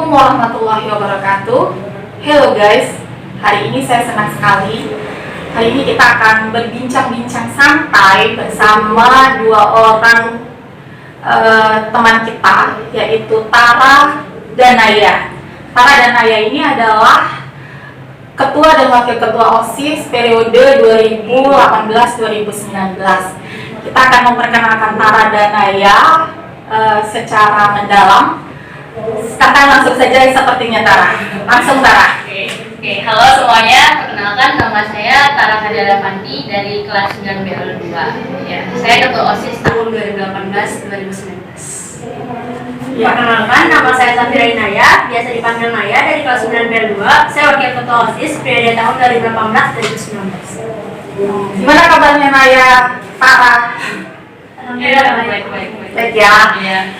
Assalamualaikum warahmatullahi wabarakatuh. Hello guys, hari ini saya senang sekali. Hari ini kita akan berbincang-bincang santai bersama dua orang teman kita, yaitu Tara dan Naya. Tara dan Naya ini adalah Ketua dan Wakil Ketua OSIS periode 2018-2019. Kita akan memperkenalkan Tara dan Naya secara mendalam. Sekarang langsung saja sepertinya Tara. Langsung Tara. Oke. Halo semuanya, perkenalkan nama saya Tara Hadara Fandi dari kelas 9BL2. Ya, saya ketua OSIS tahun 2018-2019. Perkenalkan, nama saya Safira Inaya, biasa dipanggil Naya, dari kelas 9BL2. Saya wakil ketua OSIS periode tahun 2018-2019. Gimana kabarnya Naya, Tara? Alhamdulillah Baik ya. Iya.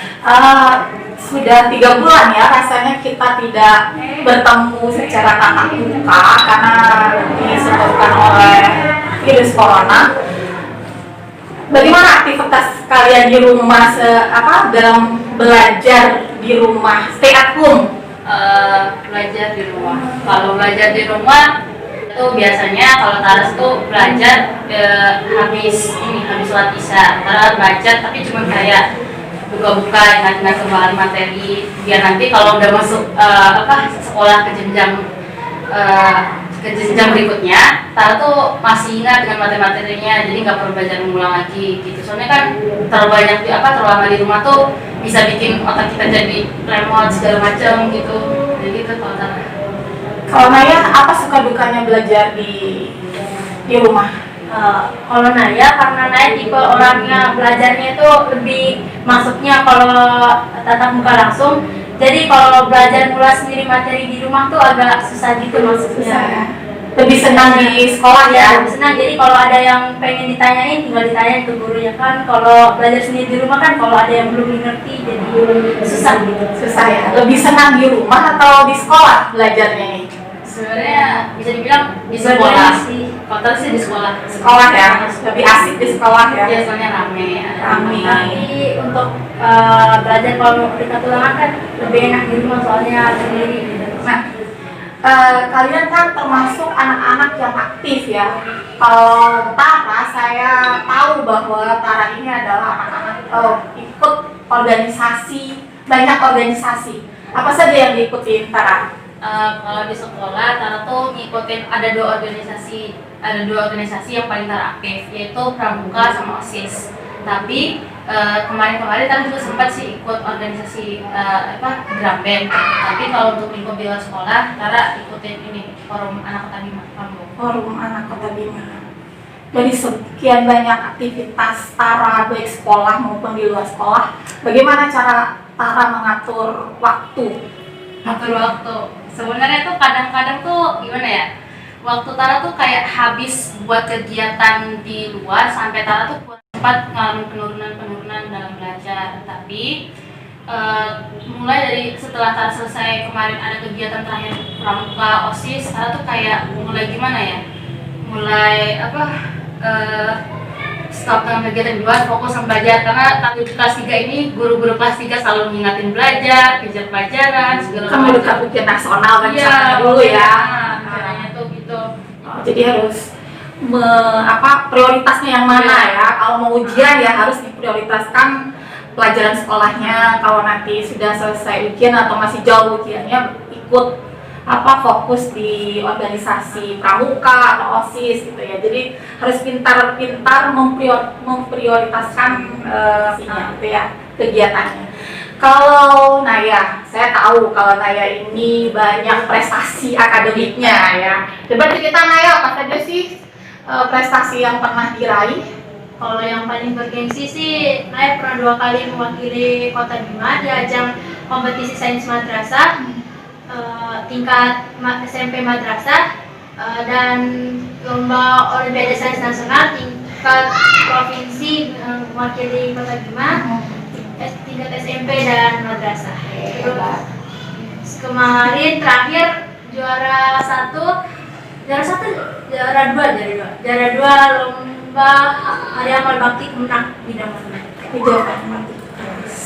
Sudah 3 bulan ya rasanya kita tidak bertemu secara tatap muka karena disebabkan oleh virus corona. Bagaimana aktivitas kalian di rumah dalam belajar di rumah, stay at home? Belajar di rumah. Kalau belajar di rumah itu biasanya kalau Taras tuh belajar habis sholat isya. Taras belajar tapi cuma kayak buka-buka ingat-ingat kembali materi biar nanti kalau udah masuk sekolah ke jenjang berikutnya Tara tuh masih ingat dengan materi-materinya, jadi nggak perlu belajar mengulang lagi gitu. Soalnya kan terlalu lama di rumah tuh bisa bikin otak kita jadi lemot segala macam gitu. Jadi gitu kalau Tara. Kalau Naya, apa suka dukanya belajar di rumah? Kalau Naya, karena Naya tipe orangnya belajarnya itu lebih masuknya kalau tatap muka langsung. Jadi kalau belajar ngulas sendiri materi di rumah tuh agak susah gitu maksudnya. Lebih senang di sekolah ya? Lebih senang, jadi kalau ada yang pengen ditanyain tinggal ditanyain ke gurunya kan. Kalau belajar sendiri di rumah kan kalau ada yang belum ngerti jadi susah gitu. Susah ya? Lebih senang di rumah atau di sekolah belajarnya nih? Sebenarnya bisa dibilang di sekolah sih. Kalau sih di sekolah. Sekolah ya? Lebih asik di sekolah ya? Ya soalnya rame ya. Rame. Tapi untuk belajar kalau mau kita tulangan kan lebih enak di rumah soalnya sendiri gitu. Nah, kalian kan termasuk anak-anak yang aktif ya. Kalau Tara, saya tahu bahwa Tara ini adalah anak-anak ikut organisasi, banyak organisasi. Apa saja yang diikuti Tara? Kalau di sekolah Tara tuh ngikutin ada dua organisasi yang paling Tara aktif, yaitu Pramuka sama OSIS. Tapi kemarin Tara juga sempat sih ikut organisasi drum band. Tapi kalau untuk lingkup di luar sekolah Tara ikutin ini Forum Anak Kota Bima. Forum Anak Kota Bima. Dari sekian banyak aktivitas Tara baik sekolah maupun di luar sekolah, bagaimana cara Tara mengatur waktu? Atur waktu. Sebenarnya tuh kadang-kadang tuh gimana ya? Waktu Tara tuh kayak habis buat kegiatan di luar sampai Tara tuh sempat ngalamin penurunan dalam belajar. Tapi mulai dari setelah Tara selesai kemarin ada kegiatan terakhir Pramuka OSIS, Tara tuh kayak mulai gimana ya? Mulai stop dengan kegiatan di luar, fokus sama belajar. Karena takut kelas 3 ini guru-guru kelas 3 selalu ngingatin belajar, kejar pelajaran, segala Kamu udah ujian nasional kan dulu ya. Caranya tuh gitu. Jadi harus prioritasnya yang mana ya? Kalau mau ujian ya harus diprioritaskan pelajaran sekolahnya. Kalau nanti sudah selesai ujian atau masih jauh ujiannya, ikut fokus di organisasi pramuka atau OSIS gitu ya. Jadi harus pintar-pintar memprioritaskan gitu ya kegiatannya. Kalau Naya, saya tahu kalau Naya ini banyak prestasi akademiknya ya. Coba cerita Naya, apa saja sih prestasi yang pernah diraih? Kalau yang paling bergengsi sih, Naya pernah 2 kali mewakili Kota Bima di ajang kompetisi sains madrasah tingkat SMP madrasah dan lomba Olimpiade Sains Nasional tingkat provinsi mewakili Kota Bima tingkat SMP dan madrasah. Terus kemarin terakhir juara 2 lomba Hari Amal Bakti Kemenang bidang matematika.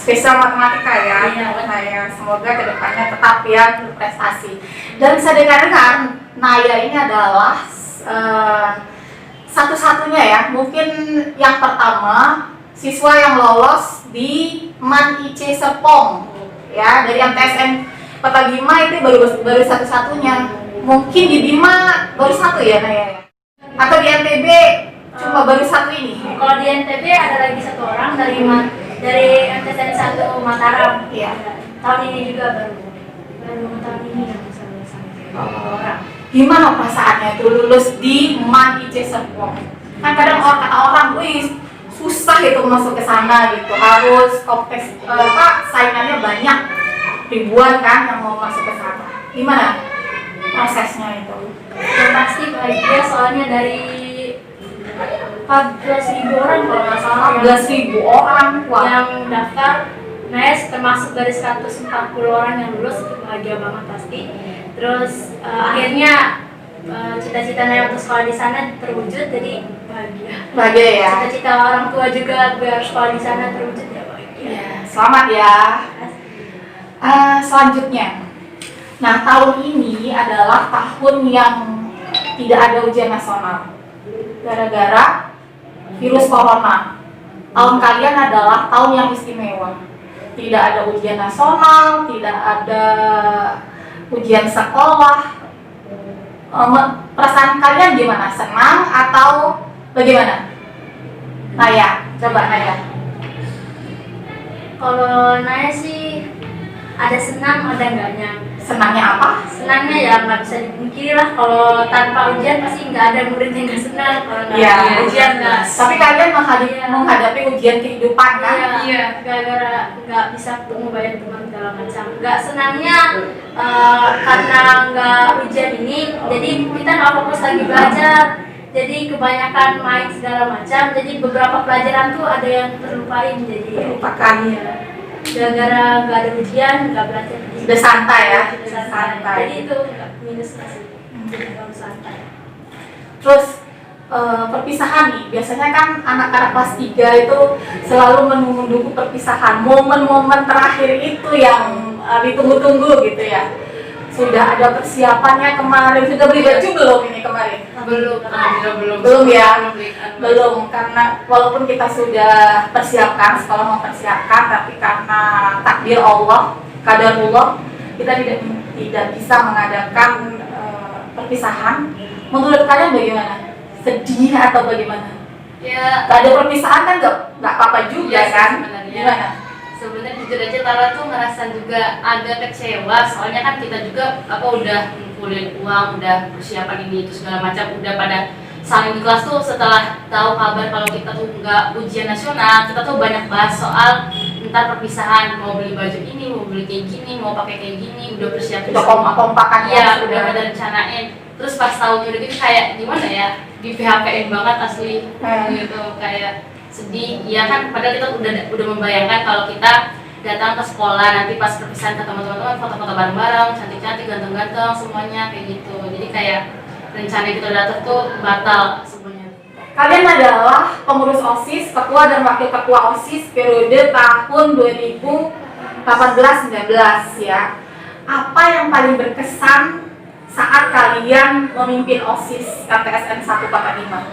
spesial matematika ya. Iya. Naya, semoga kedepannya tetap ya berprestasi. Dan bisa dikatakan Naya ini adalah satu-satunya ya, mungkin yang pertama siswa yang lolos di MAN IC Serpong ya, dari MTSN Kota Bima itu baru satu-satunya. Mungkin di Bima baru satu ya Naya ya? Atau di NTB cuma baru satu ini? Kalau di NTB ada lagi satu orang dari MTSN 1 Mataram. Iya. Tahun ini juga baru tahun ini yang bisa satu orang. Gimana perasaannya itu lulus di MAN IC Serpong? Kan kadang kata orang, wih susah itu masuk ke sana gitu, harus saingannya banyak, ribuan kan yang mau masuk ke sana. Gimana prosesnya itu? Yang pasti bahagia soalnya dari 14.000 orang kalau nggak salah 14.000 orang, wah. yang daftar. Naya termasuk dari 140 orang yang lulus, itu bahagia banget pasti. Terus akhirnya cita-cita Naya untuk sekolah di sana terwujud, jadi bahagia. Bahagia ya. Cita-cita orang tua juga biar sekolah di sana terwujud, ya bahagia. Ya, selamat ya. Selanjutnya, nah tahun ini adalah tahun yang tidak ada ujian nasional gara-gara virus corona. Tahun kalian adalah tahun yang istimewa. Tidak ada ujian nasional, tidak ada ujian sekolah. Perasaan kalian gimana? Senang atau bagaimana? Naya, coba Naya. Kalau Naya sih ada senang, ada enggaknya. Senangnya apa? Senangnya ya nggak bisa dipungkiri lah, kalau tanpa ujian pasti nggak ada murid yang nggak senang kalau nggak Iya. ada ujian nggak. Tapi kalian menghadapi ujian kehidupan kan? Iya, gara-gara nggak bisa ketemu banyak teman segala macam. Nggak senangnya karena nggak ujian ini, jadi kita nggak fokus lagi belajar. Jadi kebanyakan main segala macam. Jadi beberapa pelajaran tuh ada yang terlupain. Jadi Terlupakan. Iya. Gara-gara nggak ada ujian, nggak belajar. Udah santai ya? Sudah santai. Jadi itu nggak minus sih. Jadi kalau santai. Terus perpisahan nih, biasanya kan anak-anak kelas 3 itu selalu menunggu perpisahan. Momen-momen terakhir itu yang ditunggu-tunggu gitu ya. Sudah ada persiapannya kemarin, sudah beli baju belum ini kemarin? Belum ya? Belum, karena walaupun kita sudah persiapkan, sekolah mempersiapkan, tapi karena takdir Allah, qadarullah, kita tidak bisa mengadakan perpisahan. Menurut kalian bagaimana? Sedih atau bagaimana? Ya, Gak ada perpisahan kan nggak apa-apa juga Iya sih, kan? sebenarnya. Gimana? sebenarnya jujur aja Tara tuh ngerasa juga agak kecewa, soalnya kan kita juga udah ngumpulin uang, udah persiapan ini itu segala macam, udah pada saling di kelas tuh setelah tahu kabar kalau kita tuh nggak ujian nasional, kita tuh banyak bahas soal entar perpisahan, mau beli baju ini, mau beli kayak gini, mau pakai kayak gini, udah persiapin Udah kompak-kompakan ya, ya, udah pada rencanain. Terus pas tahunya udah gitu kayak gimana ya, di PHP-in banget asli gitu, kayak sedih. Ya kan, padahal kita udah membayangkan kalau kita datang ke sekolah nanti pas perpisahan ketemu teman-teman, foto-foto bareng-bareng, cantik-cantik, ganteng-ganteng semuanya kayak gitu. Jadi kayak rencana kita datang tuh batal semuanya. Kalian adalah pengurus OSIS, ketua dan wakil ketua OSIS periode tahun 2018-19 ya. Apa yang paling berkesan saat kalian memimpin OSIS MTSN 1 Kota Bima?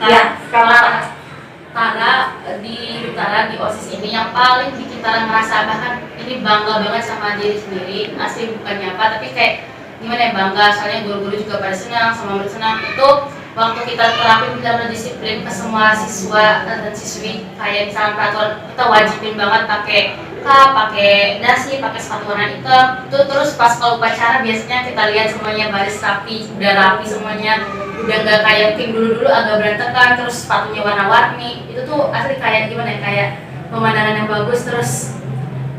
Ya, karena di Tara di OSIS ini yang paling bikin Tara merasa bahkan ini bangga banget sama diri sendiri, asli bukannya apa, tapi kayak gimana ya, bangga soalnya guru-guru juga pada senang, sama murid senang. Itu waktu kita terapin benar-benar disiplin ke semua siswa dan siswi, kayak misalnya peraturan kita wajibin banget pakai kap, pakai dasi, pakai sepatu warna hitam. Itu terus pas kalau upacara biasanya kita lihat semuanya baris rapi, udah rapi semuanya, udah nggak kayak pink dulu agak berantakan, terus sepatunya warna-warni. Itu tuh asli kayak gimana ya, kayak pemandangan yang bagus. Terus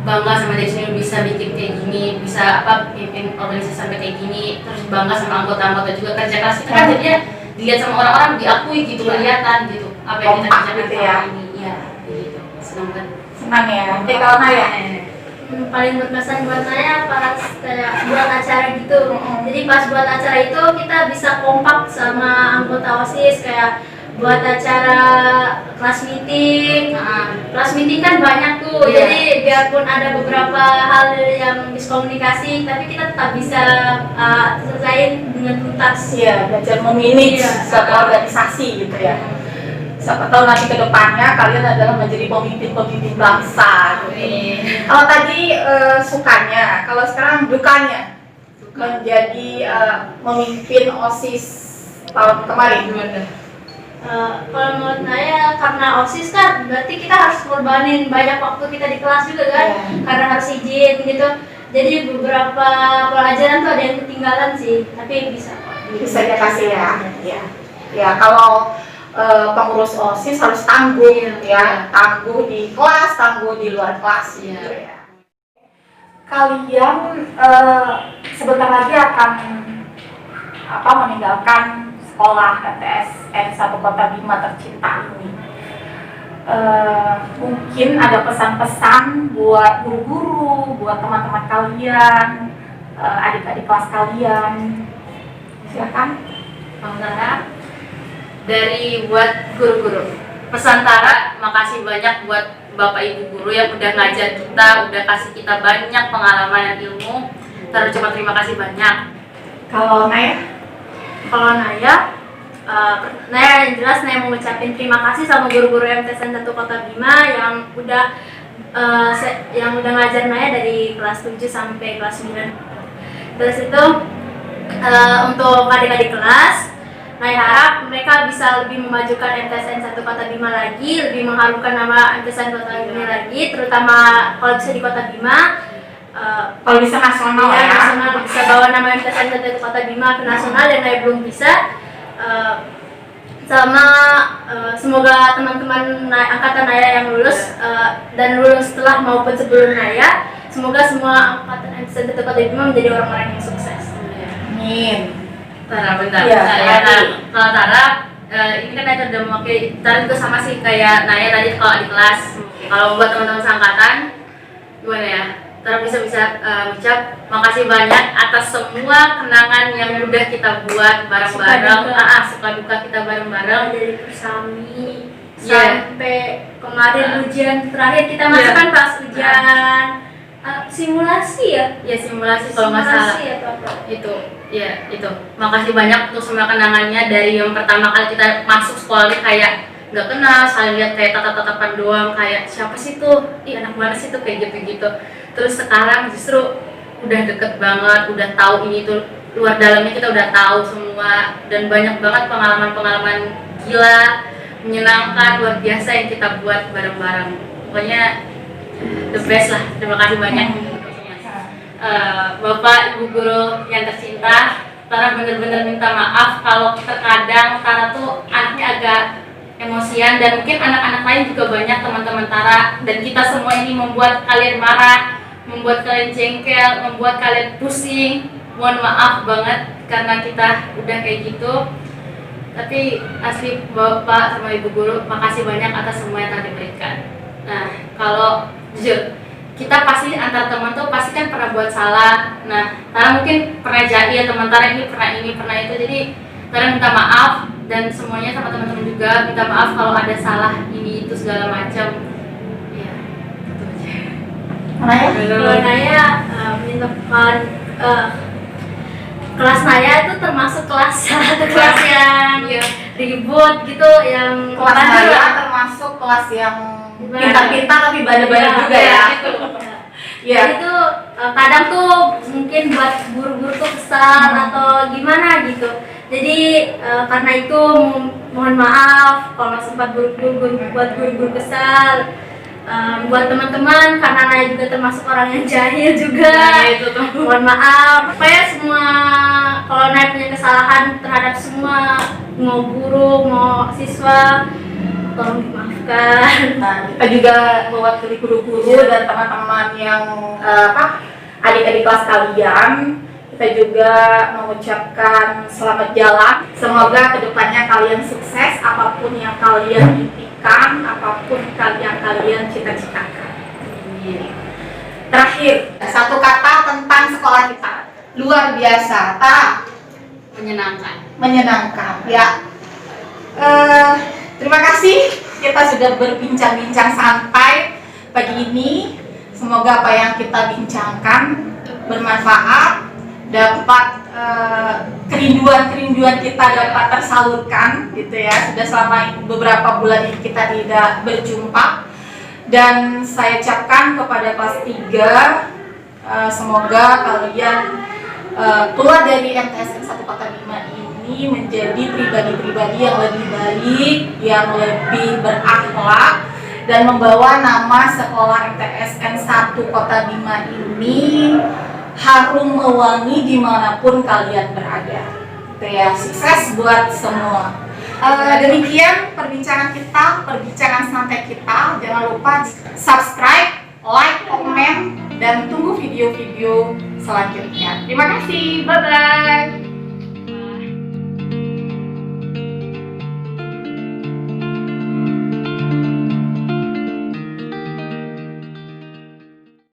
bangga sama diri sendiri bisa bikin kayak gini, bisa pimpin organisasi sampai kayak gini. Terus bangga sama anggota-anggota juga, kerja keras kita kan jadinya dilihat sama orang-orang, diakui gitu, kelihatan gitu apa yang kita kerjakan gitu ya. selama ini. Iya, gitu. Senang banget. Senang ya. Oke, kalau Naya? Paling berkesan buat saya pas kayak buat acara gitu. Jadi pas buat acara itu kita bisa kompak sama anggota OSIS, kayak buat acara kelas meeting. Kelas meeting kan banyak tuh, Iya. jadi biarpun ada beberapa hal yang miskomunikasi, tapi kita tetap bisa selesaiin dengan tuntas. Iya, belajar memanage Iya. suatu organisasi gitu ya. Siapa tahu nanti ke depannya kalian adalah menjadi pemimpin-pemimpin bangsa gitu. Kalau tadi sukanya, kalau sekarang dukanya menjadi memimpin OSIS tahun kemarin. Kalau menurut saya karena OSIS kan berarti kita harus korbanin banyak waktu kita di kelas juga kan, Iya. karena harus izin gitu. Jadi beberapa pelajaran tuh ada yang ketinggalan sih, tapi bisa kok. Bisa dikasih ya. Ya, ya kalau pengurus OSIS harus tangguh ya, tangguh di kelas, tangguh di luar kelas gitu ya. Kalian sebentar lagi akan meninggalkan sekolah MTSN 1 Kota Bima tercinta ini. Mungkin ada pesan-pesan buat guru-guru, buat teman-teman kalian, adik-adik kelas kalian. Silakan. Dari buat guru-guru pesan Tara, makasih banyak buat Bapak Ibu guru yang udah ngajar kita, udah kasih kita banyak pengalaman dan ilmu. Tara cuma terima kasih banyak. Kalau Naya? Kalau Naya yang jelas Naya mau ngucapin terima kasih sama guru-guru MTSN 1 Kota Bima yang udah ngajar Naya dari kelas 7 sampai kelas 9. Terus itu untuk adik-adik kelas, Naya harap mereka bisa lebih memajukan MTSN 1 Kota Bima lagi, lebih mengharumkan nama MTSN Kota Bima lagi, terutama kalau bisa di Kota Bima. Kalau bisa nasional ya. Nasional, bisa bawa nama MTSN 1 Kota Bima ke nasional dan Naya belum bisa. Semoga teman-teman angkatan Naya yang lulus dan lulus setelah maupun sebelum Naya, semoga semua angkatan MTSN 1 Kota Bima menjadi orang-orang yang sukses. Amin. Tara, bentar. Iya, Kalau Tara, ini kan Naya udah mewakili. Tara juga sama sih kayak Naya tadi kalau di kelas. Kalau buat teman-teman seangkatan, gimana ya? Tara bisa ucap makasih banyak atas semua kenangan yang udah kita buat bareng-bareng. Suka duka kita bareng-bareng. Dari persami Iya. sampai kemarin ujian terakhir kita masuk kan pas ujian simulasi ya? Ya simulasi kalau nggak salah. Simulasi atau apa? Itu. Makasih banyak untuk semua kenangannya dari yang pertama kali kita masuk sekolah ini kayak nggak kenal, saling lihat kayak tatap-tatapan doang, kayak siapa sih tuh, anak mana sih tuh kayak gitu-gitu. Terus sekarang justru udah deket banget, udah tahu ini tuh luar dalamnya kita udah tahu semua dan banyak banget pengalaman-pengalaman gila, menyenangkan, luar biasa yang kita buat bareng-bareng. Pokoknya the best lah. Terima kasih banyak. Bapak Ibu guru yang tercinta, Tara bener-bener minta maaf kalau terkadang Tara tuh anaknya agak emosian dan mungkin anak-anak lain juga banyak teman-teman Tara dan kita semua ini membuat kalian marah, membuat kalian jengkel, membuat kalian pusing. Mohon maaf banget karena kita udah kayak gitu. Tapi asli Bapak sama Ibu guru, makasih banyak atas semua yang Tara diberikan. Nah, kalau jujur kita pasti antar teman tuh pasti kan pernah buat salah. Nah, Tara mungkin pernah jahil, teman Tara ini, pernah itu. Jadi Tara minta maaf dan semuanya sama teman-teman juga minta maaf kalau ada salah ini itu segala macam. Ya, itu aja. Kalau Naya kelas Naya itu termasuk kelas kelas yang ribut gitu, yang Kelas Naya termasuk kelas yang pintar-pintar tapi bandel-bandel juga ya. Gitu. Iya. Jadi tuh kadang tuh mungkin buat guru-guru tuh kesal atau gimana gitu. Jadi karena itu mohon maaf kalau sempat buat guru-guru kesal. Buat teman-teman karena Naya juga termasuk orang yang jahil juga. Itu tuh. Mohon maaf. Pokoknya semua kalau Naya punya kesalahan terhadap semua, mau guru, mau siswa, tolong dimaafkan. Nah, kita juga mewakili guru-guru dan teman-teman yang adik-adik kelas kalian. Kita juga mengucapkan selamat jalan. Semoga kedepannya kalian sukses apapun yang kalian impikan, apapun yang kalian cita-citakan. Terakhir, satu kata tentang sekolah kita. Luar biasa, Tara. Menyenangkan. Menyenangkan, ya. Terima kasih kita sudah berbincang-bincang santai pagi ini. Semoga apa yang kita bincangkan bermanfaat, dapat kerinduan kita dapat tersalurkan gitu ya. Sudah selama beberapa bulan ini kita tidak berjumpa, dan saya ucapkan kepada kelas 3, semoga kalian keluar dari MTSN 1 Kota Bima ini menjadi pribadi-pribadi yang lebih baik, yang lebih berakhlak, dan membawa nama sekolah MTSN 1 Kota Bima ini harum mewangi dimanapun kalian berada. Gitu ya, sukses buat semua. Demikian perbincangan kita, perbincangan santai kita. Jangan lupa subscribe, like, komen, dan tunggu video-video selanjutnya. Terima kasih, bye-bye.